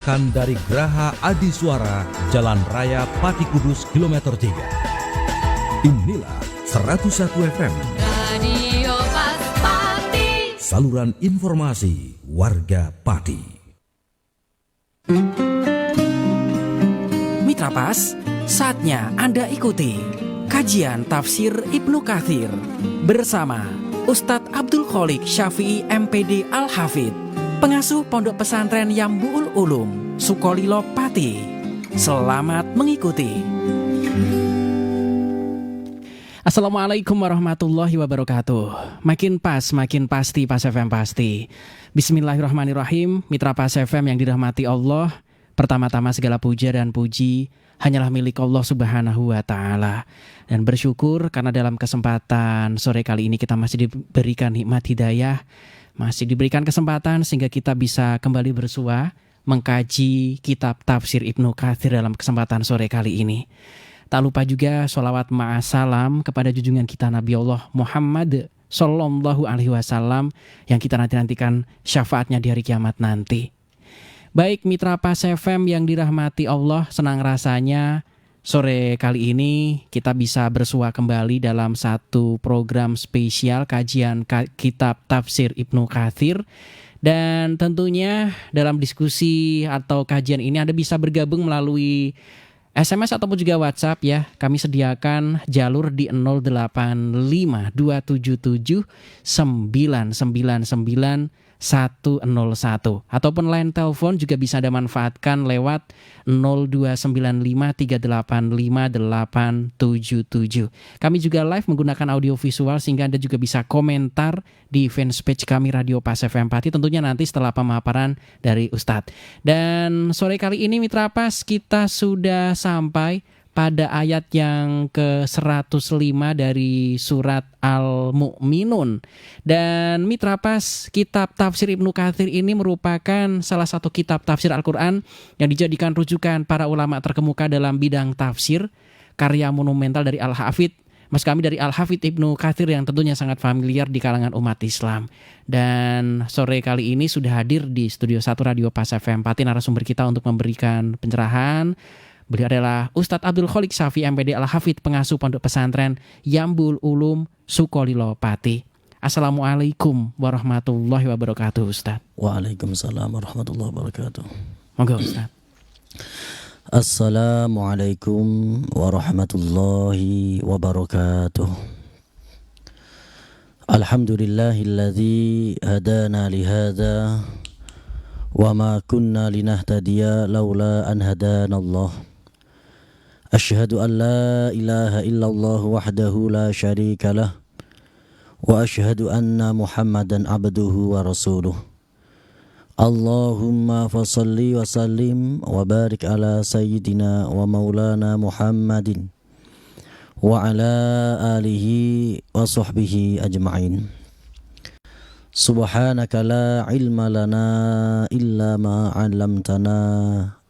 Kan dari Geraha Adiswara, Jalan Raya Pati Kudus, kilometer 3. Inilah 101 FM. Radio Pati. Saluran informasi warga Pati. Mitra Pas, saatnya Anda ikuti kajian tafsir Ibnu Katsir bersama Ustadz Abdul Kholik Syafi'i MPD Al-Hafidh, pengasuh Pondok Pesantren Yambu'ul Ulum, Sukolilo Pati. Selamat mengikuti. Assalamualaikum warahmatullahi wabarakatuh. Makin pas, makin pasti, Pas FM pasti. Bismillahirrahmanirrahim. Mitra Pas FM yang dirahmati Allah, pertama-tama segala puja dan puji hanyalah milik Allah Subhanahu wa Ta'ala. Dan bersyukur karena dalam kesempatan sore kali ini kita masih diberikan nikmat hidayah, masih diberikan kesempatan sehingga kita bisa kembali bersua mengkaji kitab tafsir Ibnu Katsir dalam kesempatan sore kali ini. Tak lupa juga sholawat ma'asalam kepada junjungan kita Nabi Allah Muhammad Sallallahu Alaihi Wasallam yang kita nantikan syafaatnya di hari kiamat nanti. Baik Mitra Pas FM yang dirahmati Allah, senang rasanya sore kali ini kita bisa bersua kembali dalam satu program spesial kajian kitab tafsir Ibnu Katsir. Dan tentunya dalam diskusi atau kajian ini Anda bisa bergabung melalui SMS ataupun juga WhatsApp ya. Kami sediakan jalur di 085277999101 ataupun line telepon juga bisa Anda manfaatkan lewat 0295385877. Kami juga live menggunakan audio visual sehingga Anda juga bisa komentar di fanpage kami Radio Pas FM Pati, tentunya nanti setelah pemaparan dari Ustadz. Dan sore kali ini Mitra Pas kita sudah sampai pada ayat yang ke-105 dari surat Al-Mu'minun. Dan Mitra Pas, kitab tafsir Ibnu Katsir ini merupakan salah satu kitab tafsir Al-Quran yang dijadikan rujukan para ulama terkemuka dalam bidang tafsir, karya monumental dari Al-Hafidh, mas kami dari Al-Hafidh Ibnu Katsir yang tentunya sangat familiar di kalangan umat Islam. Dan sore kali ini sudah hadir di Studio 1 Radio Pas FM Pati narasumber kita untuk memberikan pencerahan. Beliau adalah Ustadz Abdul Kholik Syafi'i MPD Al-Hafidh, pengasuh Pondok Pesantren Yambu'ul Ulum, Sukolilo Pati. Assalamualaikum warahmatullahi wabarakatuh, Ustadz. Waalaikumsalam warahmatullahi wabarakatuh. Monggo, Ustadz. Assalamualaikum warahmatullahi wabarakatuh. Alhamdulillahilladzi hadana lihada wa ma kunna linahtadiya laula an hadana Allah. Asyhadu an la ilaha illallah wahdahu la syarika lah wa asyhadu anna Muhammadan abduhu wa rasuluh. Allahumma fasalli wa sallim wa barik ala sayyidina wa maulana Muhammadin wa ala alihi wa sahbihi ajma'in. Subhanaka la ilma lana illa ma 'allamtana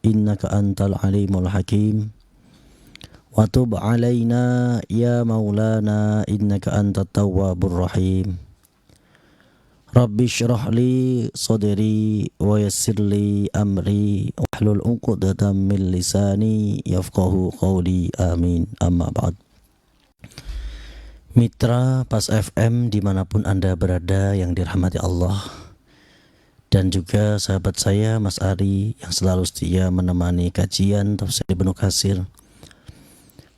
innaka antal alimul hakim. Wa tub 'alaina ya maulana innaka antat tawwabur rahim. Rabbi shrah li sadri wa yassir li amri wahlul 'uqdatam min lisani yafqahu qawli. Amin. Amma ba'd. Mitra Pas FM dimanapun Anda berada yang dirahmati Allah, dan juga sahabat saya Mas Ari yang selalu setia menemani kajian tafsir Ibnu Katsir.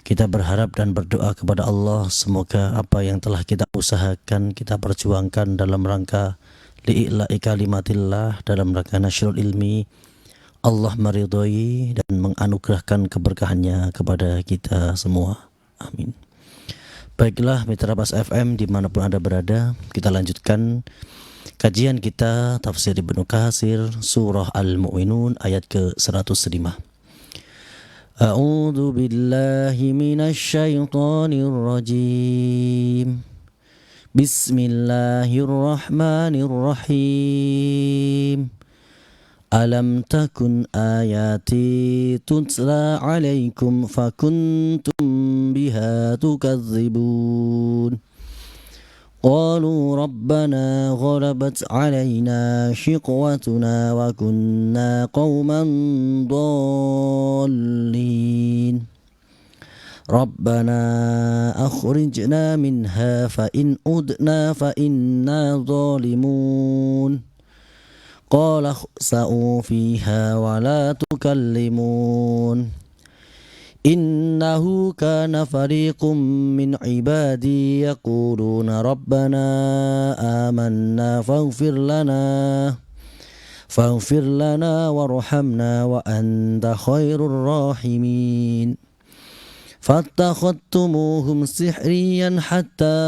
Kita berharap dan berdoa kepada Allah semoga apa yang telah kita usahakan, kita perjuangkan dalam rangka li'ila'i kalimatillah, dalam rangka nasyrul ilmi, Allah meridhoi dan menganugerahkan keberkahannya kepada kita semua. Amin. Baiklah Mitra Pas FM dimanapun Anda berada, kita lanjutkan kajian kita tafsir Ibnu Katsir surah Al-Mu'minun ayat ke-105. A'udzu billahi minasy syaithanir rajim. Bismillahirrahmanirrahim. Alam takun ayati tutla alaikum fakuntum biha tukadzibun قالوا ربنا غلبت علينا شقوتنا وكنا قوما ضالين ربنا أخرجنا منها فإن أدنا فإنا ظالمون قال اخسأوا فيها ولا تكلمون إنه كان فريق من عبادي يقولون ربنا آمنا فاغفر لنا وارحمنا وأنت خير الراحمين فاتخذتموهم سحريا حتى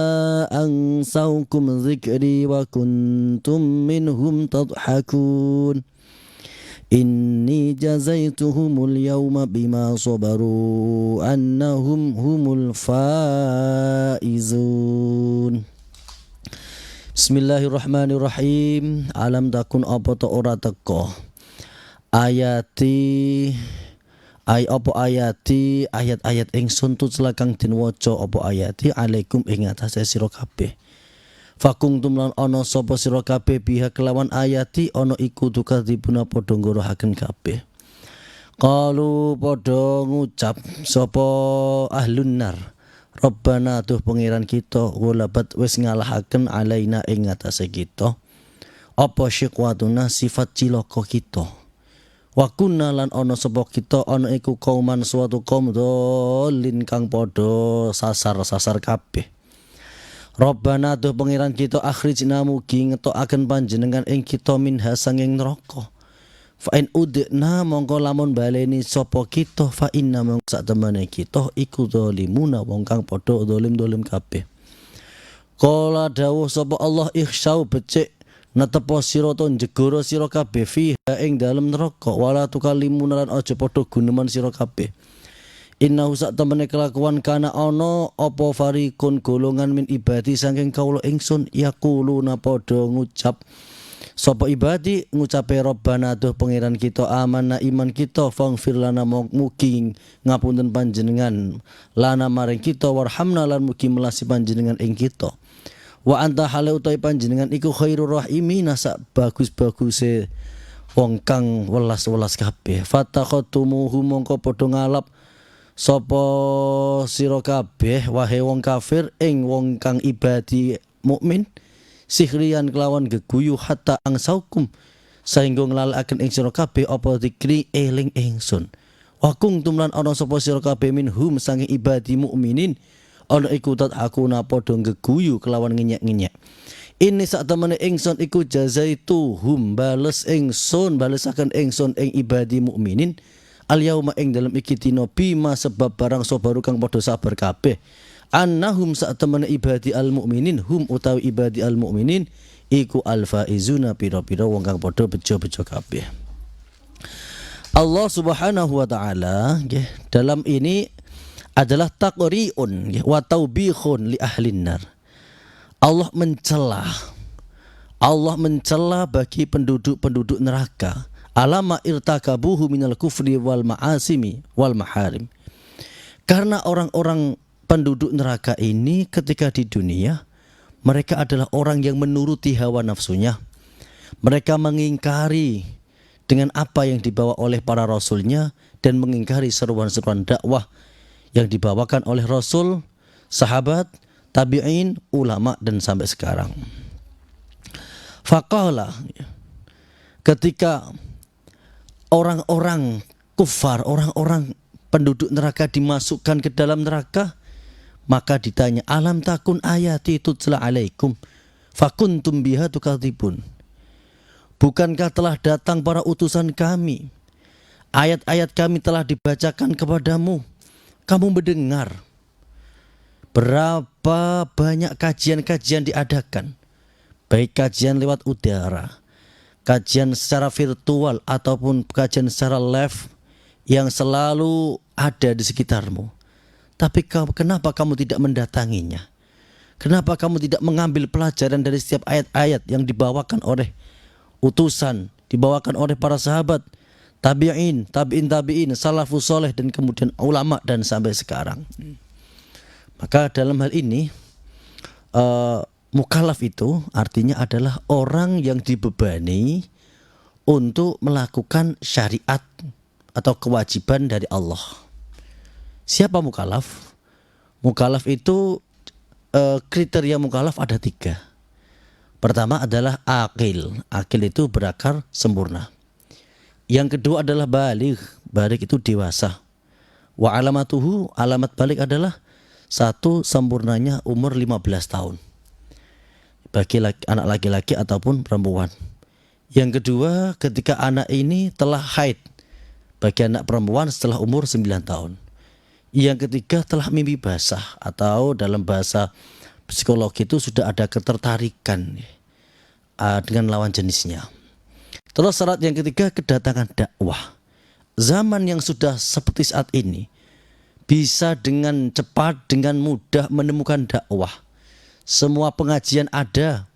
أنسوكم ذكري وكنتم منهم تضحكون إني جزيتهم اليوم بما صبروا أنهم هم الفائزون Bismillahirrahmanirrahim. Alam takun apa ta ora teko ayat-ayat ingsun tutselakang den waca apa ayati alaikum ing atase sira kabeh. Fakungtum lan ana sapa sira kabeh biha kelawan ayati ana iku tukadipuna padha ngorohaken kabeh. Qalu padha ngucap sapa ahlun nar. Rabbana tuh pangeran kita ghalabat wis ngalahaken alaina ing atase kita. Apa syiqwatuna sifat cilaka kita. Wa kunna lan ana sapa kita ana iku kauman suatu kaum dolin kang padha sasar kabeh. Rabbana tuh pangeran kita akhrijna mugi ngetokaken panjenengan ing kita minha sanging neraka. Fa in udna mongko lamun baleni sapa kita fa inna mongko sak temene kita iku zalimuna wong kang padha zalim kabeh. Qala dawuh sapa Allah ikhsau becik netepo sira to njegara sira kabeh fiha ing dalem neraka wala tukallimun lan aja padha guneman sira kabeh. Innahu sak temene kelakuan kana ana apa farikun golongan min ibadi saking kawula ingsun yaquluna padha ngucap sapa ibadi ngucape Rabbana tuh pangeran kita amanna iman kita faghfir lana mugi ngapunten panjenengan lana maring kita warhamna lan mugi melasi panjenengan ing kita wa anta hale utawi panjenengan iku khairur rahimina sak bagus-baguse wong kang welas-welas kabeh fatakhotumuhu mongko padha ngalap sapa sira kabeh wahe wong kafir ing wong kang ibadi mukmin sihrian kelawan geguyu hatta angsaukum sehingga nglalekaken ing sira kabeh apa zikri eling ingsun wa kuntum lan ana sapa sira kabeh minhum saking ibadi mukminin ana iku tat'akuna padha geguyu kelawan ngenyek-ngenyek. Ini sak temene ingsun iku jazaituhum balesaken ingsun ing ibadi mukminin al yauma ing dalem iki dina bima sebab barang sabaru kang padha sabar kabeh annahum sak temene ibadi al mukminin hum utawi ibadi al mukminin iku al faizuna pira-pira wong kang padha bejo-bejo kabeh. Allah Subhanahu wa taala nggih dalam ini adalah taqri'un nggih wa taubihun li ahlin nar. Allah mencela bagi penduduk-penduduk neraka alama irtakabuhu minal kufri wal ma'asimi wal maharim. Karena orang-orang penduduk neraka ini ketika di dunia mereka adalah orang yang menuruti hawa nafsunya. Mereka mengingkari dengan apa yang dibawa oleh para rasulnya dan mengingkari seruan-seruan dakwah yang dibawakan oleh rasul, sahabat, tabi'in, ulama dan sampai sekarang. Faqala ketika orang-orang kufar, orang-orang penduduk neraka dimasukkan ke dalam neraka, maka ditanya alam takun ayati tutla alaikum fakuntum biha tukadzibun. Bukankah telah datang para utusan kami, ayat-ayat kami telah dibacakan kepadamu, kamu mendengar. Berapa banyak kajian-kajian diadakan, baik kajian lewat udara, kajian secara virtual ataupun kajian secara live yang selalu ada di sekitarmu. Tapi kenapa kamu tidak mendatanginya? Kenapa kamu tidak mengambil pelajaran dari setiap ayat-ayat yang dibawakan oleh utusan, dibawakan oleh para sahabat, tabi'in, tabi'in, salafus soleh dan kemudian ulama dan sampai sekarang. Maka dalam hal ini Mukallaf itu artinya adalah orang yang dibebani untuk melakukan syariat atau kewajiban dari Allah. Siapa mukallaf? Mukallaf itu kriteria mukallaf ada 3. Pertama adalah akil. Akil itu berakal sempurna. Yang kedua adalah baligh. Baligh itu dewasa. Wa alamatuhu, alamat baligh adalah 1, sempurnanya umur 15 tahun. Bagi anak laki-laki ataupun perempuan. Yang kedua, ketika anak ini telah haid. Bagi anak perempuan setelah umur 9 tahun. Yang ketiga, telah mimpi basah, atau dalam bahasa psikologi itu sudah ada ketertarikan dengan lawan jenisnya. Terus syarat yang ketiga, kedatangan dakwah. Zaman yang sudah seperti saat ini, bisa dengan cepat, dengan mudah menemukan dakwah. Semua pengajian ada,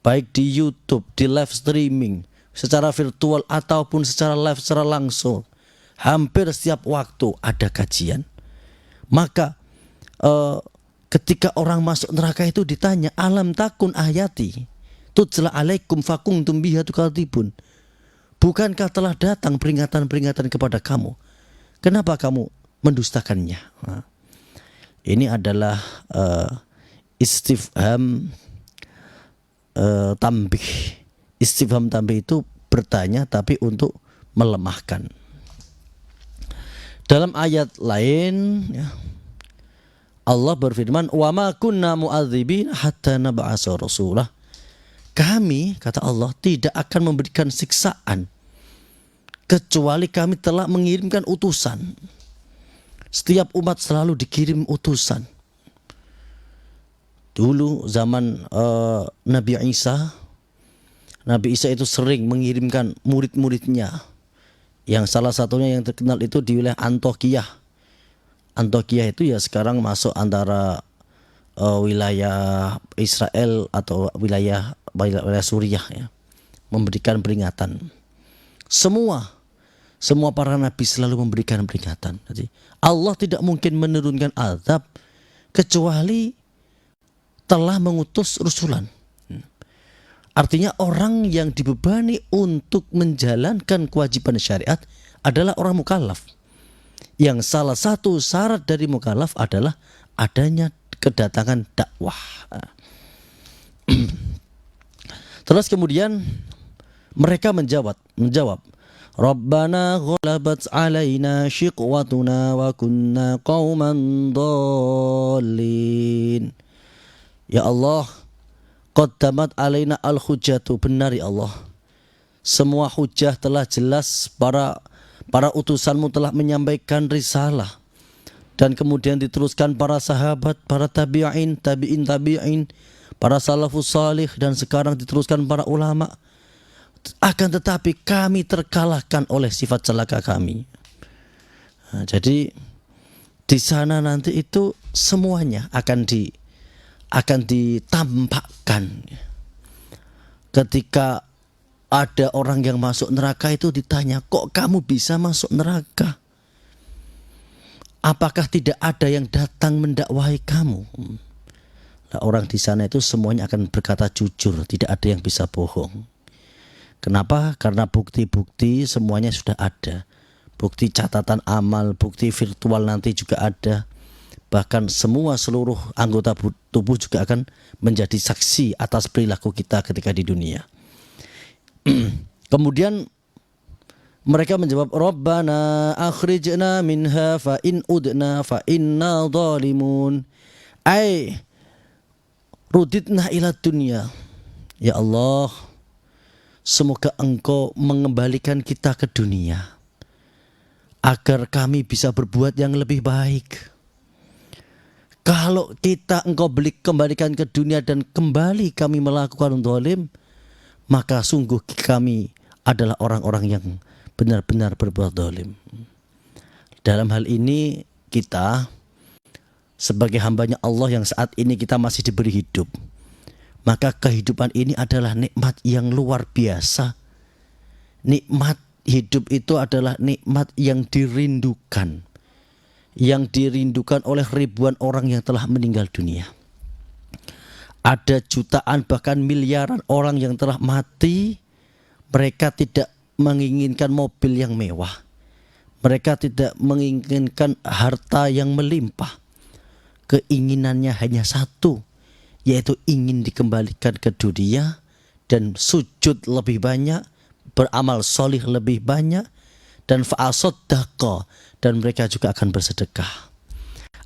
baik di YouTube, di live streaming, secara virtual ataupun secara live, secara langsung. Hampir setiap waktu ada kajian. Maka ketika orang masuk neraka itu ditanya, alam takun ayati tutla alaikum fakuntum biha tukadzibun. Bukankah telah datang peringatan-peringatan kepada kamu? Kenapa kamu mendustakannya? Nah, ini adalah istifham tambih. Istifham tambih itu bertanya tapi untuk melemahkan. Dalam ayat lain ya, Allah berfirman, "Wa ma kunna mu'adzibin hatta nab'atsa rasulah." Kami, kata Allah, tidak akan memberikan siksaan kecuali kami telah mengirimkan utusan. Setiap umat selalu dikirim utusan. Dulu zaman Nabi Isa itu sering mengirimkan murid-muridnya. Yang salah satunya yang terkenal itu di wilayah Antioquia. Antioquia itu ya sekarang masuk antara wilayah Israel atau wilayah Suriah ya. Memberikan peringatan. Semua para nabi selalu memberikan peringatan. Jadi Allah tidak mungkin menurunkan azab kecuali telah mengutus rusulan. Artinya orang yang dibebani untuk menjalankan kewajiban syariat adalah orang mukallaf. Yang salah satu syarat dari mukallaf adalah adanya kedatangan dakwah. Terus kemudian mereka menjawab, Rabbana ghalabat alaina shiqwatuna wa kunna qauman dhalin. Ya Allah, qaddamat alaina al-hujjatu, benar ya Allah. Semua hujjah telah jelas, para utusanmu telah menyampaikan risalah. Dan kemudian diteruskan para sahabat, para tabi'in, para salafus salih, dan sekarang diteruskan para ulama. Akan tetapi kami terkalahkan oleh sifat celaka kami. Nah, jadi di sana nanti itu semuanya akan ditampakkan. Ketika ada orang yang masuk neraka itu ditanya, kok kamu bisa masuk neraka? Apakah tidak ada yang datang mendakwahi kamu? Nah, orang di sana itu semuanya akan berkata jujur, tidak ada yang bisa bohong. Kenapa? Karena bukti-bukti semuanya sudah ada. Bukti catatan amal, bukti virtual nanti juga ada. Bahkan seluruh anggota tubuh juga akan menjadi saksi atas perilaku kita ketika di dunia. Kemudian mereka menjawab, Rabbana akhrijna minha fa in udna fa inna zalimun. Ruditna ila dunya. Ya Allah, semoga Engkau mengembalikan kita ke dunia agar kami bisa berbuat yang lebih baik. Kalau Engkau kembalikan ke dunia dan kembali kami melakukan zalim, maka sungguh kami adalah orang-orang yang benar-benar berbuat zalim. Dalam hal ini kita sebagai hambanya Allah yang saat ini kita masih diberi hidup, maka kehidupan ini adalah nikmat yang luar biasa. Nikmat hidup itu adalah nikmat yang dirindukan. Yang dirindukan oleh ribuan orang yang telah meninggal dunia. Ada jutaan bahkan miliaran orang yang telah mati. Mereka tidak menginginkan mobil yang mewah. Mereka tidak menginginkan harta yang melimpah. Keinginannya hanya satu, yaitu ingin dikembalikan ke dunia dan sujud lebih banyak, beramal solih lebih banyak, dan fa'asaddaqa, dan mereka juga akan bersedekah.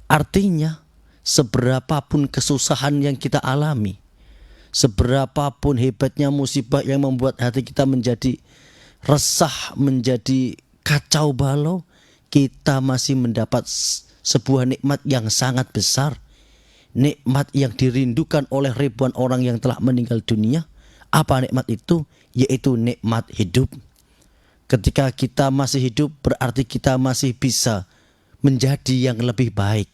Artinya, seberapapun kesusahan yang kita alami, seberapapun hebatnya musibah yang membuat hati kita menjadi resah, menjadi kacau balau, kita masih mendapat sebuah nikmat yang sangat besar. Nikmat yang dirindukan oleh ribuan orang yang telah meninggal dunia. Apa nikmat itu? Yaitu nikmat hidup. Ketika kita masih hidup, berarti kita masih bisa menjadi yang lebih baik.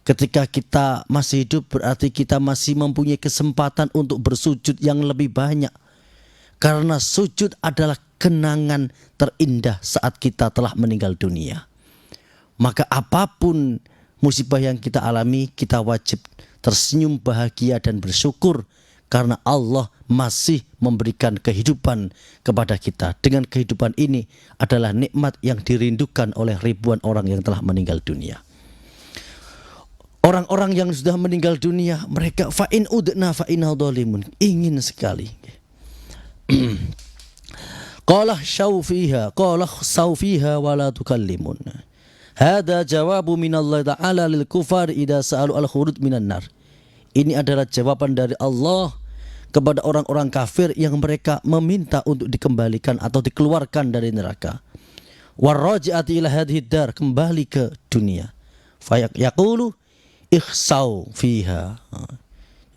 Ketika kita masih hidup, berarti kita masih mempunyai kesempatan untuk bersujud yang lebih banyak. Karena sujud adalah kenangan terindah saat kita telah meninggal dunia. Maka apapun musibah yang kita alami, kita wajib tersenyum bahagia dan bersyukur karena Allah masih memberikan kehidupan kepada kita. Dengan kehidupan ini adalah nikmat yang dirindukan oleh ribuan orang yang telah meninggal dunia. Orang-orang yang sudah meninggal dunia, mereka fa'in udna fa'inna dhalimun, ingin sekali. Qala syaufiha, qala saufiha wa la tukallimun. Hada jawabu minallahi ta'ala lil kufar idza sa'alu al-khurud minan nar. Ini adalah jawaban dari Allah kepada orang-orang kafir yang mereka meminta untuk dikembalikan atau dikeluarkan dari neraka. Warraji'ati ila hadhihi dar, kembali ke dunia. Fayaqulu ikhsau fiha.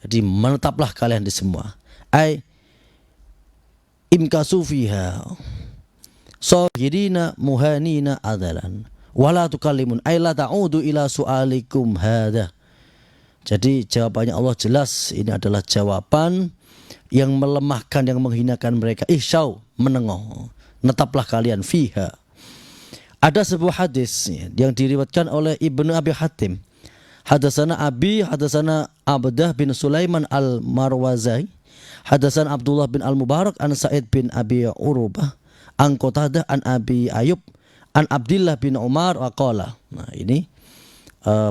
Jadi menetaplah kalian di semua. Ai imkasu fiha. Sahirina muhanina adalan. Wala tukallimun ay la ta'udu ila su'alikum hadha. Jadi jawabannya Allah jelas, ini adalah jawaban yang melemahkan, yang menghinakan mereka. Ihsyau, menengok, netaplah kalian fiha. Ada sebuah hadis yang diriwayatkan oleh Ibnu Abi Hatim. Hadasana Abi, hadasana Abdah bin Sulaiman al-Marwazai, hadasana Abdullah bin al-Mubarak an Sa'id bin Abi Urubah an Qatadah an Abi Ayub an Abdillah bin Umar waqala. Nah ini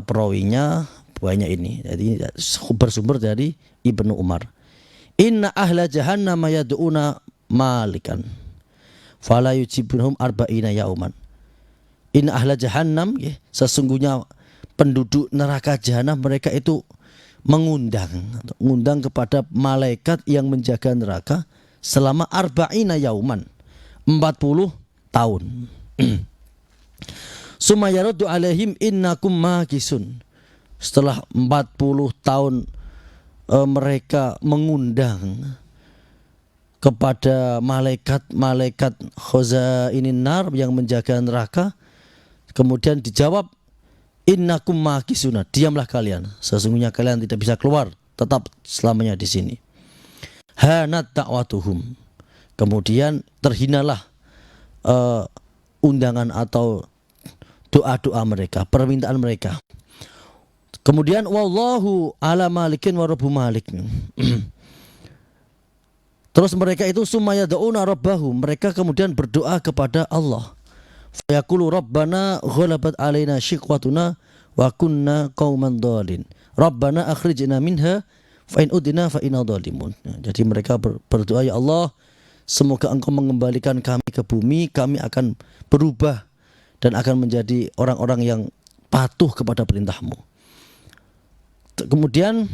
perawinya banyak ini. Jadi bersumber dari Ibnu Umar. Inna ahla jahannam yad'una malikan fala yujibunhum arba'ina yauman. Inna ahla jahannam, ya, sesungguhnya penduduk neraka jahanam mereka itu mengundang kepada malaikat yang menjaga neraka selama arba'ina yauman, 40 tahun. Sumayaruddu alaihim innakum makisun. Setelah 40 tahun mereka mengundang kepada malaikat khazainin nar yang menjaga neraka. Kemudian dijawab, innakum makisuna, diamlah kalian, sesungguhnya kalian tidak bisa keluar, tetap selamanya di sini. Hanat ta'watuhum, kemudian terhinalah undangan atau doa-doa mereka, permintaan mereka. Kemudian wallahu ala malikin wa rabbu malik. Terus mereka itu sumaya da'una rabbahu, mereka kemudian berdoa kepada Allah. Fayaqulu rabbana ghalabat alaina shiqwatuna wa kunna qauman dhalin. Rabbana akhrijna minha fa in udna fa inna dhalimun. Jadi mereka berdoa, ya Allah, semoga Engkau mengembalikan kami ke bumi, kami akan berubah dan akan menjadi orang-orang yang patuh kepada perintah-Mu. Kemudian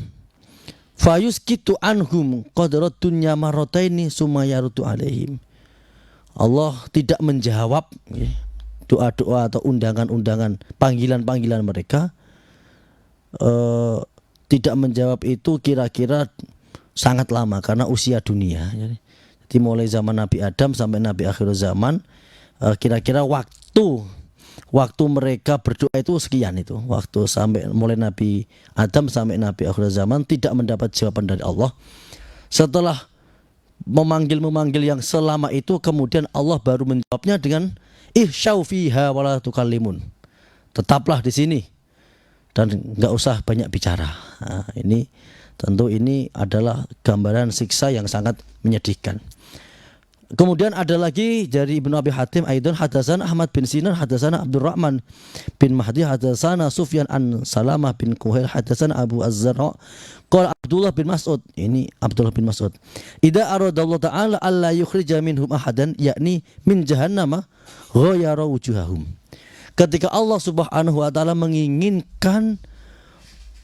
fayuskitu anhum qadrat dunya marrataini summa yarudu alaihim. Allah tidak menjawab doa-doa atau undangan-undangan, panggilan-panggilan mereka. Tidak menjawab itu kira-kira sangat lama karena usia dunia. Jadi mulai zaman Nabi Adam sampai Nabi akhir zaman, kira-kira waktu mereka berdoa itu sekian itu. Waktu sampai mulai Nabi Adam sampai Nabi akhir zaman tidak mendapat jawaban dari Allah. Setelah memanggil yang selama itu, kemudian Allah baru menjawabnya dengan ihsyau fiha wala tukallimun. Tetaplah di sini dan enggak usah banyak bicara. Nah, ini Tentu ini adalah gambaran siksa yang sangat menyedihkan. Kemudian ada lagi dari Ibnu Abi Hatim Aidon hadatsana Ahmad bin Sinan hadatsana Abdurrahman bin Mahdi hadatsana Sufyan an Salamah bin Kuhail hadatsana Abu Az-Zarra qala Abdullah bin Mas'ud, ini Abdullah bin Mas'ud, idza aradallahu ta'ala alla yukhrija minhum ahadan yakni min jahannama ghayara wujuhahum. Ketika Allah Subhanahu wa taala menginginkan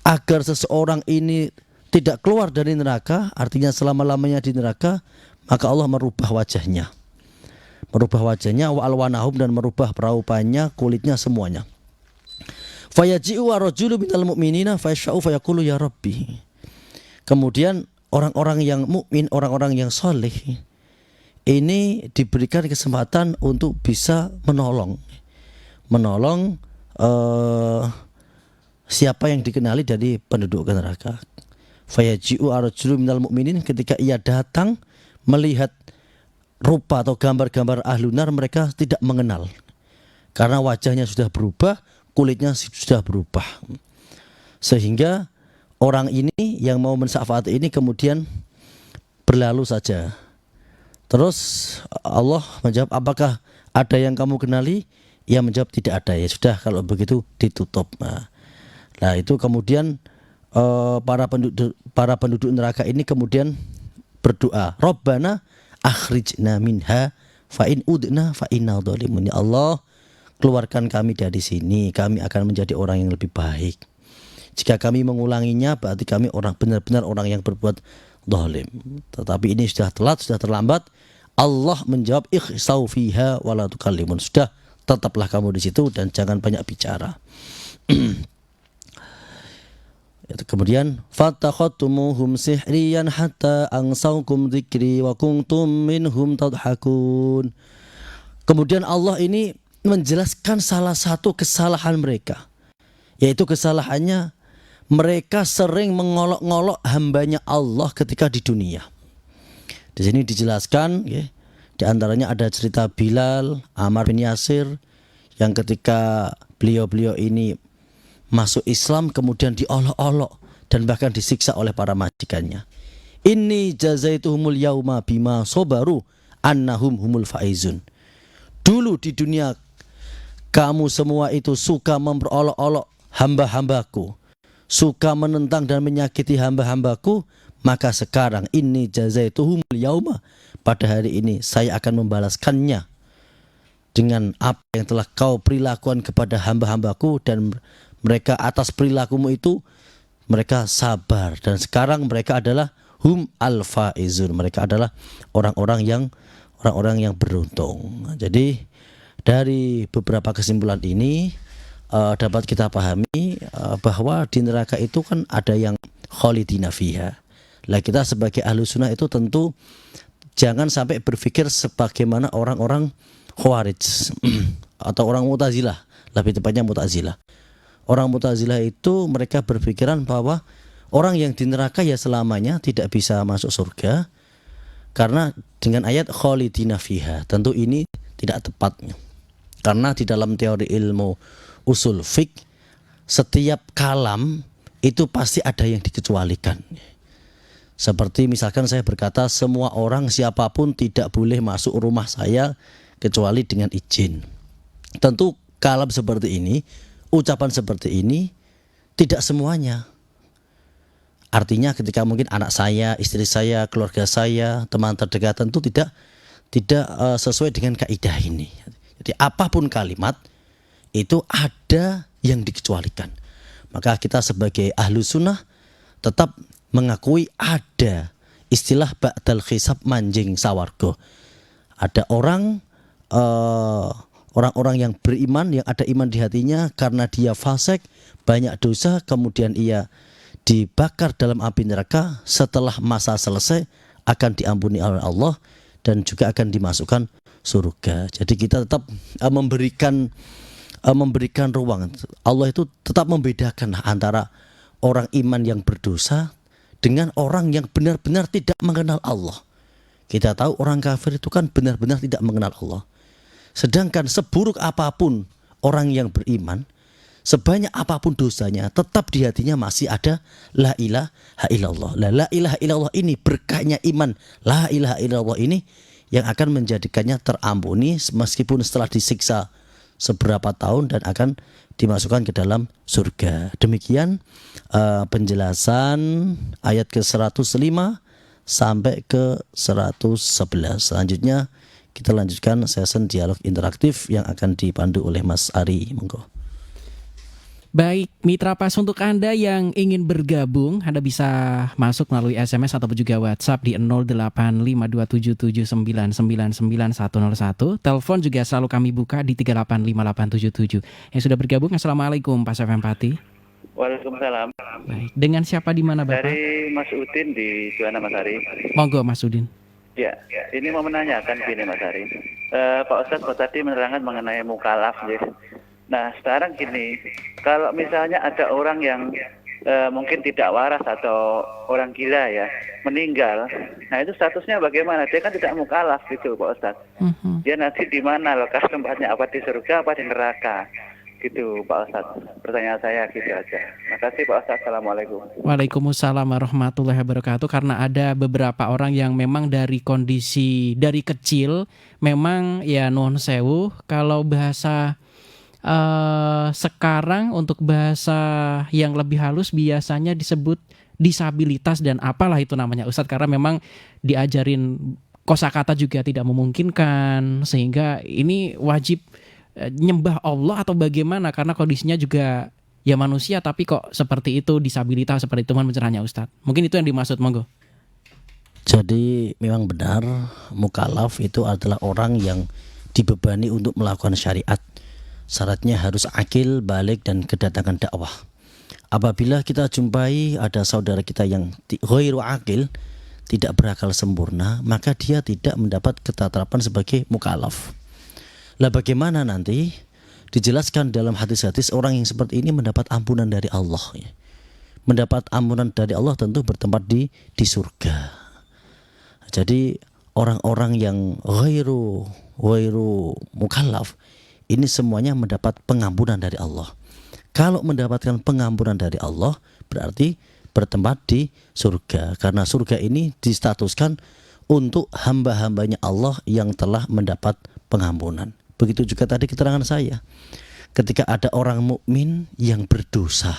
agar seseorang ini tidak keluar dari neraka, artinya selama-lamanya di neraka, maka Allah merubah wajahnya wa alwanahum, dan merubah peraupannya, kulitnya, semuanya. Fayaji'u wa rajulu minal mu'minina fayasha'u fayaqulu ya Rabbi. Kemudian orang-orang yang mukmin, orang-orang yang soleh ini diberikan kesempatan untuk bisa menolong siapa yang dikenali dari penduduk neraka. Fayaji'u ar-rajulu minal mu'minin, ketika ia datang melihat rupa atau gambar-gambar ahlunar, mereka tidak mengenal karena wajahnya sudah berubah, kulitnya sudah berubah, sehingga orang ini yang mau mensyafaat ini kemudian berlalu saja. Terus Allah menjawab, apakah ada yang kamu kenali? Ia menjawab tidak ada. Ya sudah, kalau begitu ditutup. Nah itu kemudian para penduduk neraka ini kemudian berdoa, Rabbana akhrijna minha fa in udna fa inna dzalimun. Ya Allah, keluarkan kami dari sini, kami akan menjadi orang yang lebih baik. Jika kami mengulanginya, berarti kami benar-benar orang yang berbuat zalim. Tetapi ini sudah telat, sudah terlambat. Allah menjawab, ikhsau fiha wa la tukallimun. Sudah, tetaplah kamu di situ dan jangan banyak bicara. Kemudian fatakhattumuhum sihriyan hatta ansaukum dzikri wa kuntum minhum tadhakun. Kemudian Allah ini menjelaskan salah satu kesalahan mereka, yaitu kesalahannya mereka sering mengolok-ngolok hambanya Allah ketika di dunia. Di sini dijelaskan ya, di antaranya ada cerita Bilal, Ammar bin Yasir, yang ketika beliau-beliau ini masuk Islam kemudian diolok-olok dan bahkan disiksa oleh para majikannya. Inni jazaituhumul yauma bima sobaru annahum humul faizun. Dulu di dunia kamu semua itu suka memperolok-olok hamba-hambaku, suka menentang dan menyakiti hamba-hambaku, maka sekarang inni jazaituhumul yauma, pada hari ini saya akan membalaskannya dengan apa yang telah kau perilakukan kepada hamba-hambaku, dan mereka atas perilakumu itu mereka sabar, dan sekarang mereka adalah hum al-faizun, mereka adalah orang-orang yang beruntung. Jadi dari beberapa kesimpulan ini dapat kita pahami bahwa di neraka itu kan ada yang khalidina fiha. Lah kita sebagai ahlu sunnah itu tentu jangan sampai berpikir sebagaimana orang-orang Khawarij atau orang Mu'tazilah, lebih tepatnya Mu'tazilah. Orang Mu'tazilah itu mereka berpikiran bahwa orang yang di neraka ya selamanya tidak bisa masuk surga karena dengan ayat khalidina fiha. Tentu ini tidak tepat, karena di dalam teori ilmu usul fiqh setiap kalam itu pasti ada yang dikecualikan. Seperti misalkan saya berkata semua orang siapapun tidak boleh masuk rumah saya kecuali dengan izin. Tentu kalam seperti ini, ucapan seperti ini tidak semuanya. Artinya ketika mungkin anak saya, istri saya, keluarga saya, teman terdekat tentu tidak sesuai dengan kaidah ini. Jadi apapun kalimat itu ada yang dikecualikan. Maka kita sebagai ahlu sunnah tetap mengakui ada istilah ba'dal khisab manjing sawargo. Ada orang-orang yang beriman, yang ada iman di hatinya, karena dia fasik, banyak dosa, kemudian ia dibakar dalam api neraka, setelah masa selesai akan diampuni oleh Allah dan juga akan dimasukkan surga. Jadi kita tetap memberikan ruang. Allah itu tetap membedakan antara orang iman yang berdosa dengan orang yang benar-benar tidak mengenal Allah. Kita tahu orang kafir itu kan benar-benar tidak mengenal Allah. Sedangkan seburuk apapun orang yang beriman, sebanyak apapun dosanya, tetap di hatinya masih ada la ilaha illallah. La ilaha illallah ini berkahnya iman la ilaha illallah ini yang akan menjadikannya terampuni meskipun setelah disiksa seberapa tahun dan akan dimasukkan ke dalam surga. Demikian penjelasan ayat ke-105 sampai ke 111. Selanjutnya kita lanjutkan sesi dialog interaktif yang akan dipandu oleh Mas Ari. Monggo. Baik, Mitra Pas, untuk Anda yang ingin bergabung, Anda bisa masuk melalui SMS ataupun juga WhatsApp di 08527799999101. Telepon juga selalu kami buka di 3858877. Yang sudah bergabung, Assalamualaikum Pak Sefem Pati. Waalaikumsalam. Baik, dengan siapa di mana Bapak? Dari Mas Udin di Juwana Mas Ari. Monggo Mas Udin. Ya, ini mau menanyakan gini Mas Ari. Pak Ustadz tadi menerangkan mengenai mukalaf ya. Nah sekarang gini, kalau misalnya ada orang yang mungkin tidak waras atau orang gila ya, meninggal, nah itu statusnya bagaimana? Dia kan tidak mukalaf gitu Pak Ustadz. Dia nanti di mana lokasi tempatnya, apa di surga apa di neraka? Gitu Pak Ustadz. Pertanyaan saya gitu aja. Makasih Pak Ustadz. Assalamualaikum. Waalaikumsalam warahmatullahi wabarakatuh. Karena ada beberapa orang yang memang dari kondisi dari kecil memang ya nuhun sewu, kalau bahasa sekarang untuk bahasa yang lebih halus biasanya disebut disabilitas dan apalah itu namanya Ustadz, karena memang diajarin kosakata juga tidak memungkinkan, sehingga ini wajib nyembah Allah atau bagaimana, karena kondisinya juga ya manusia tapi kok seperti itu, disabilitas seperti itu, mohon pencerahannya Ustadz. Mungkin itu yang dimaksud, monggo. Jadi memang benar mukalaf itu adalah orang yang dibebani untuk melakukan syariat. Syaratnya harus akil, balik dan kedatangan dakwah. Apabila kita jumpai ada saudara kita yang ghairu akil, tidak berakal sempurna, maka dia tidak mendapat ketetapan sebagai mukalaf. Lah bagaimana nanti? Dijelaskan dalam hadis-hadis orang yang seperti ini mendapat ampunan dari Allah ya. Mendapat ampunan dari Allah tentu bertempat di surga. Jadi orang-orang yang ghairu mukallaf ini semuanya mendapat pengampunan dari Allah. Kalau mendapatkan pengampunan dari Allah berarti bertempat di surga, karena surga ini distatuskan untuk hamba-hambanya Allah yang telah mendapat pengampunan. Begitu juga tadi keterangan saya, ketika ada orang mukmin yang berdosa,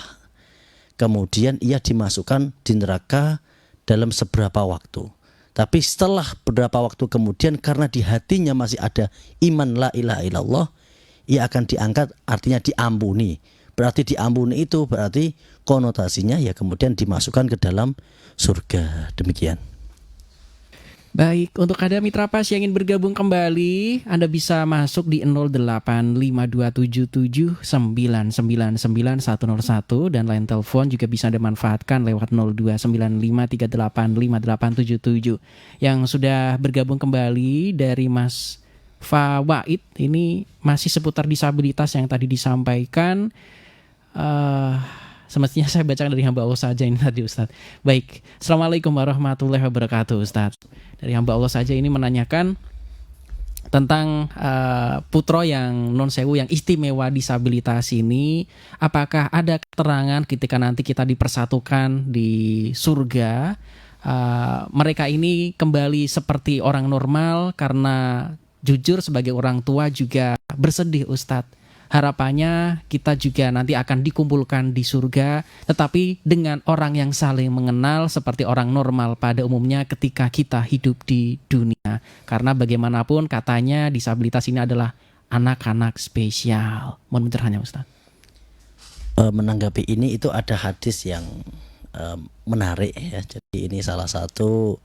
kemudian ia dimasukkan di neraka dalam seberapa waktu. Tapi setelah beberapa waktu kemudian, karena di hatinya masih ada iman la ilaha illallah, ia akan diangkat, artinya diampuni. Berarti diampuni itu berarti konotasinya ya kemudian dimasukkan ke dalam surga. Demikian. Baik, untuk Anda Mitra Pas yang ingin bergabung kembali, Anda bisa masuk di 085277999901 dan line telepon juga bisa Anda manfaatkan lewat 0295385877. Yang sudah bergabung kembali dari Mas Fawaid, ini masih seputar disabilitas yang tadi disampaikan. Semestinya saya bacakan dari hamba Allah saja ini tadi Ustadz. Baik, Assalamualaikum warahmatullahi wabarakatuh Ustadz. Dari hamba Allah saja ini menanyakan tentang putro yang non sewu yang istimewa disabilitas ini, apakah ada keterangan ketika nanti kita dipersatukan di surga, mereka ini kembali seperti orang normal? Karena jujur sebagai orang tua juga bersedih Ustadz. Harapannya kita juga nanti akan dikumpulkan di surga, tetapi dengan orang yang saling mengenal seperti orang normal pada umumnya ketika kita hidup di dunia. Karena bagaimanapun katanya disabilitas ini adalah anak-anak spesial. Mohon pencerahannya Ustaz. Menanggapi ini itu ada hadis yang menarik ya. Jadi ini salah satu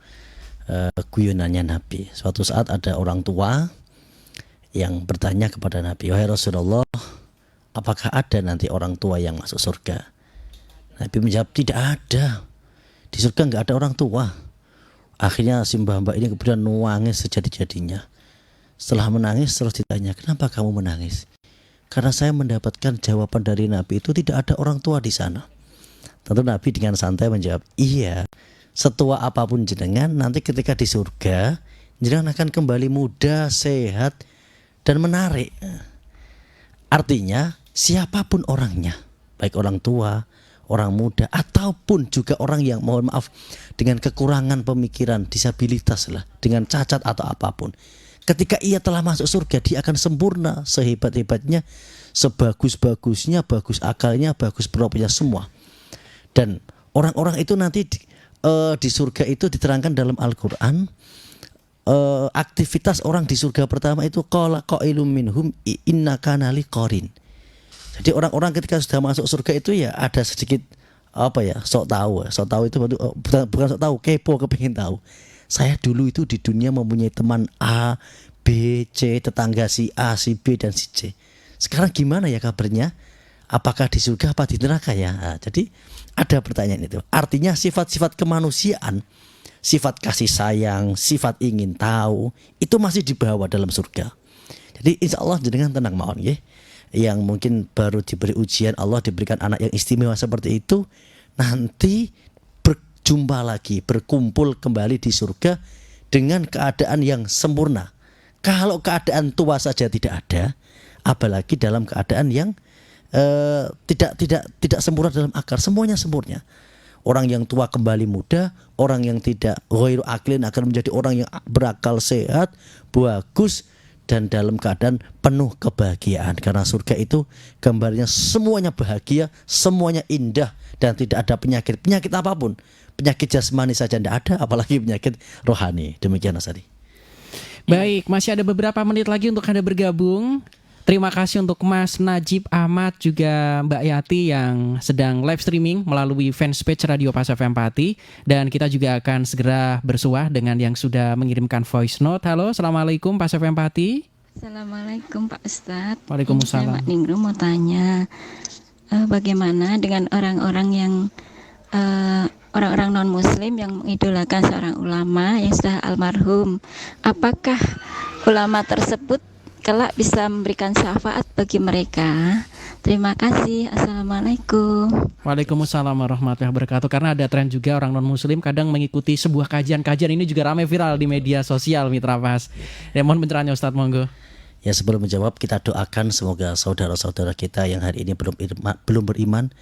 guyonannya Nabi. Suatu saat ada orang tua yang bertanya kepada Nabi, wahai Rasulullah, apakah ada nanti orang tua yang masuk surga? Nabi menjawab, tidak ada. Di surga nggak ada orang tua. Akhirnya si mbah-mbah ini kemudian nangis sejadi-jadinya. Setelah menangis terus ditanya, kenapa kamu menangis? Karena saya mendapatkan jawaban dari Nabi itu tidak ada orang tua di sana. Tentu Nabi dengan santai menjawab, iya, setua apapun jenengan nanti ketika di surga jenengan akan kembali muda, sehat dan menarik. Artinya siapapun orangnya, baik orang tua, orang muda, ataupun juga orang yang mohon maaf dengan kekurangan pemikiran, disabilitas lah, dengan cacat atau apapun, ketika ia telah masuk surga, dia akan sempurna sehebat-hebatnya, sebagus-bagusnya, bagus akalnya, bagus perbuatannya semua. Dan orang-orang itu nanti di surga itu diterangkan dalam Al-Quran, aktivitas orang di surga pertama itu qala qailum minhum innaka liqarin. Jadi orang-orang ketika sudah masuk surga itu ya ada sedikit sok tahu itu bukan sok tahu, kepo, kepingin tahu. Saya dulu itu di dunia mempunyai teman A, B, C, tetangga si A, si B dan si C. Sekarang gimana ya kabarnya? Apakah di surga apa di neraka ya? Nah, jadi ada pertanyaan itu. Artinya sifat-sifat kemanusiaan, sifat kasih sayang, sifat ingin tahu itu masih dibawa dalam surga. Jadi insya Allah jenengan tenang mawon ya. Yang mungkin baru diberi ujian, Allah diberikan anak yang istimewa seperti itu, nanti berjumpa lagi, berkumpul kembali di surga dengan keadaan yang sempurna. Kalau keadaan tua saja tidak ada, apalagi dalam keadaan yang tidak sempurna dalam akar, semuanya sempurna. Orang yang tua kembali muda, orang yang tidak ghairu aklin akan menjadi orang yang berakal sehat, bagus, dan dalam keadaan penuh kebahagiaan. Karena surga itu gambarnya semuanya bahagia, semuanya indah, dan tidak ada penyakit apapun. Penyakit jasmani saja tidak ada, apalagi penyakit rohani. Demikian Mas Ari. Baik, masih ada beberapa menit lagi untuk Anda bergabung. Terima kasih untuk Mas Najib Ahmad, juga Mbak Yati yang sedang live streaming melalui fanspage Radio Pas FM Pati. Dan kita juga akan segera bersuah dengan yang sudah mengirimkan voice note. Halo, Assalamualaikum Pas FM Pati. Assalamualaikum Pak Ustadz. Waalaikumsalam. Saya Mbak Ningrum mau tanya, bagaimana dengan orang-orang yang orang-orang non-muslim yang mengidolakan seorang ulama yang sudah almarhum? Apakah ulama tersebut kelak bisa memberikan syafaat bagi mereka? Terima kasih. Assalamualaikum. Waalaikumsalam warahmatullahi wabarakatuh. Karena ada tren juga orang non-muslim kadang mengikuti sebuah kajian ini juga ramai viral di media sosial, Mitra Pas. Ya, mohon pencerahannya Ustadz, monggo. Ya, sebelum menjawab, kita doakan semoga saudara-saudara kita yang hari ini belum beriman,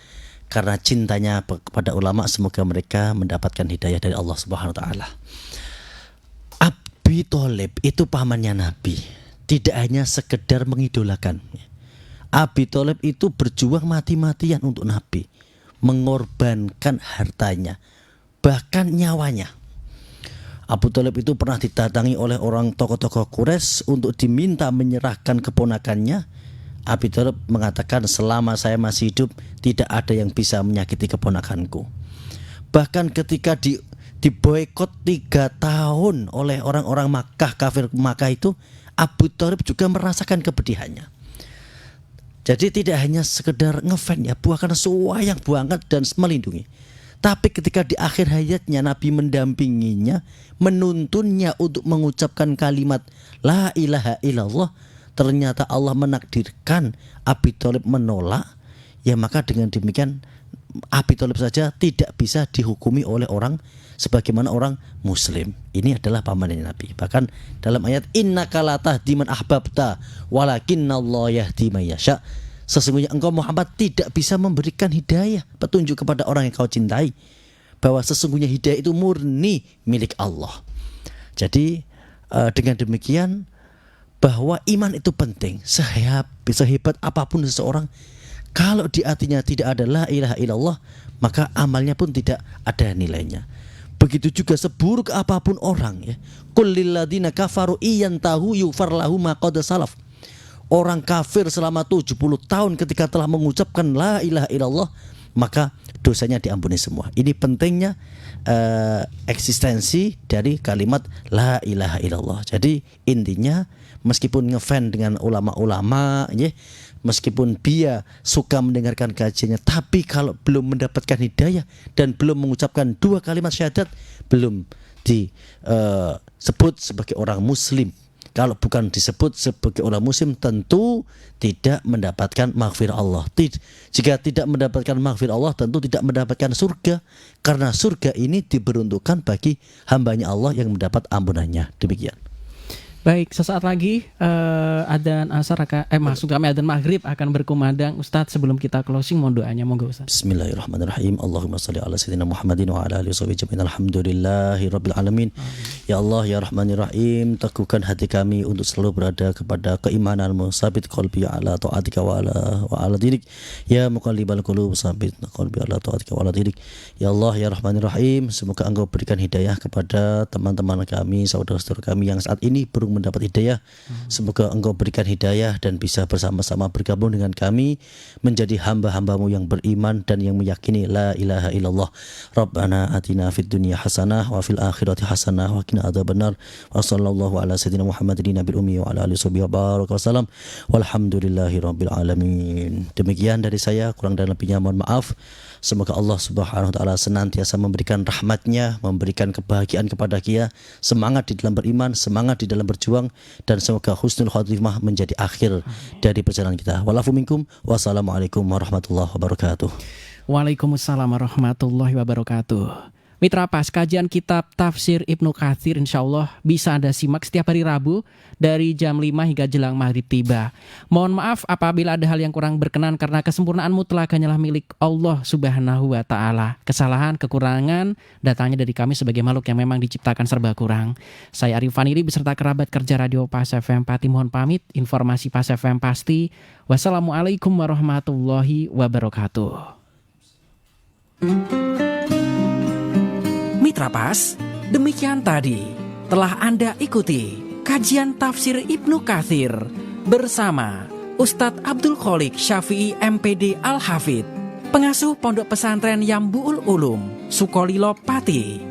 karena cintanya kepada ulama, semoga mereka mendapatkan hidayah dari Allah Subhanahu wa taala. Abi Thalib itu pamannya Nabi, tidak hanya sekedar mengidolakan. Abi Thalib itu berjuang mati-matian untuk Nabi, mengorbankan hartanya, bahkan nyawanya. Abu Thalib itu pernah didatangi oleh orang tokoh-tokoh Quraisy untuk diminta menyerahkan keponakannya. Abi Thalib mengatakan, selama saya masih hidup tidak ada yang bisa menyakiti keponakanku. Bahkan ketika diboikot 3 tahun oleh orang-orang Makkah, kafir Makkah itu, Abu Thalib juga merasakan kepedihannya. Jadi tidak hanya sekedar ngefan ya, bahkan sayang banget dan melindungi. Tapi ketika di akhir hayatnya Nabi mendampinginya, menuntunnya untuk mengucapkan kalimat La ilaha illallah, ternyata Allah menakdirkan Abi Thalib menolak. Ya maka dengan demikian Abi Thalib saja tidak bisa dihukumi oleh orang sebagaimana orang muslim. Ini adalah pamannya Nabi. Bahkan dalam ayat innaka la tahdi man ahbabta walakinnallaha yahdi may yasha. Sesungguhnya engkau Muhammad tidak bisa memberikan hidayah, petunjuk kepada orang yang kau cintai. Bahwa sesungguhnya hidayah itu murni milik Allah. Jadi dengan demikian bahwa iman itu penting. Sehebat apapun seseorang, kalau di hatinya tidak ada la ilaha illallah, maka amalnya pun tidak ada nilainya. Begitu juga seburuk apapun orang ya. Qul lil ladzina kafaru iyantahu yufar lahum ma qad salaf. Orang kafir selama 70 tahun ketika telah mengucapkan la ilaha illallah, maka dosanya diampuni semua. Ini pentingnya eksistensi dari kalimat la ilaha illallah. Jadi intinya meskipun ngefan dengan ulama-ulama ya, meskipun dia suka mendengarkan kajiannya, tapi kalau belum mendapatkan hidayah dan belum mengucapkan 2 kalimat syahadat, belum disebut sebagai orang muslim. Kalau bukan disebut sebagai orang muslim, tentu tidak mendapatkan maghfirah Allah. Jika tidak mendapatkan maghfirah Allah, tentu tidak mendapatkan surga. Karena surga ini diperuntukkan bagi hambanya Allah yang mendapat ampunannya. Demikian. Baik, sesaat lagi adzan asar maksud kami adzan maghrib akan berkumandang. Ustadz, sebelum kita closing mohon doanya, monggo Ustadz. Bismillahirrahmanirrahim. Allahumma salli ala sayyidina Muhammadin wa ala alihi washabihi ajmain. Alhamdulillahi rabbil alamin. Ya Allah ya Rahmanir Rahim, teguhkan hati kami untuk selalu berada kepada keimanan-Mu. Sabit qalbi ala taatika wa ala dinik. Ya muqallibal qulub, sabit qalbi ala taatika wa ala dinik. Ya Allah ya Rahmanir Rahim, semoga Engkau berikan hidayah kepada teman-teman kami, saudara-saudara kami yang saat ini belum mendapat hidayah. Semoga Engkau berikan hidayah dan bisa bersama-sama bergabung dengan kami menjadi hamba-hamba-Mu yang beriman dan yang meyakini la ilaha illallah. Rabbana atina fid dunya hasanah wa fil akhirati hasanah wa qina adzabannar. Wa sallallahu ala sayyidina Muhammadin nabil ummi wa ala alihi wasallam. Walhamdulillahi rabbil alamin. Demikian dari saya, kurang dan lebihnya mohon maaf. Semoga Allah Subhanahu wa taala senantiasa memberikan rahmat-Nya, memberikan kebahagiaan kepada kita, semangat di dalam beriman, semangat di dalam berjuang, dan semoga husnul khotimah menjadi akhir dari perjalanan kita. Walafu minkum, wassalamualaikum warahmatullahi wabarakatuh. Waalaikumsalam warahmatullahi wabarakatuh. Mitra Pas, kajian kitab Tafsir Ibnu Katsir insyaallah bisa Anda simak setiap hari Rabu dari jam 5 hingga jelang maghrib tiba. Mohon maaf apabila ada hal yang kurang berkenan karena kesempurnaan mutlak hanyalah milik Allah Subhanahu wa taala. Kesalahan, kekurangan datangnya dari kami sebagai makhluk yang memang diciptakan serba kurang. Saya Arif Fanili beserta kerabat kerja Radio Pas FM Pati mohon pamit. Informasi Pas FM pasti. Wassalamualaikum warahmatullahi wabarakatuh. Mitra Pas, demikian tadi telah Anda ikuti kajian tafsir Ibnu Katsir bersama Ustadz Abdul Kholik Syafi'i MPD Al-Hafidh, pengasuh Pondok Pesantren Yambu'ul Ulum, Sukolilo Pati.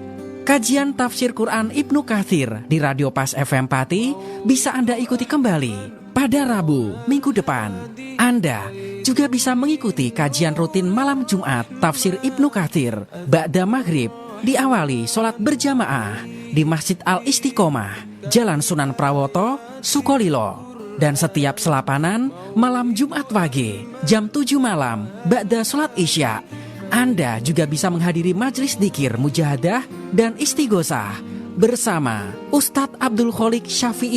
Kajian tafsir Quran Ibnu Katsir di Radio Pas FM Pati bisa Anda ikuti kembali pada Rabu minggu depan. Anda juga bisa mengikuti kajian rutin malam Jumat tafsir Ibnu Katsir ba'da maghrib, diawali sholat berjamaah di Masjid Al-Istiqomah, Jalan Sunan Prawoto, Sukolilo. Dan setiap selapanan malam Jumat Wage, jam 7 malam, ba'da sholat Isya. Anda juga bisa menghadiri majelis dzikir, mujahadah, dan istighosah bersama Ustadz Abdul Kholik Syafi'i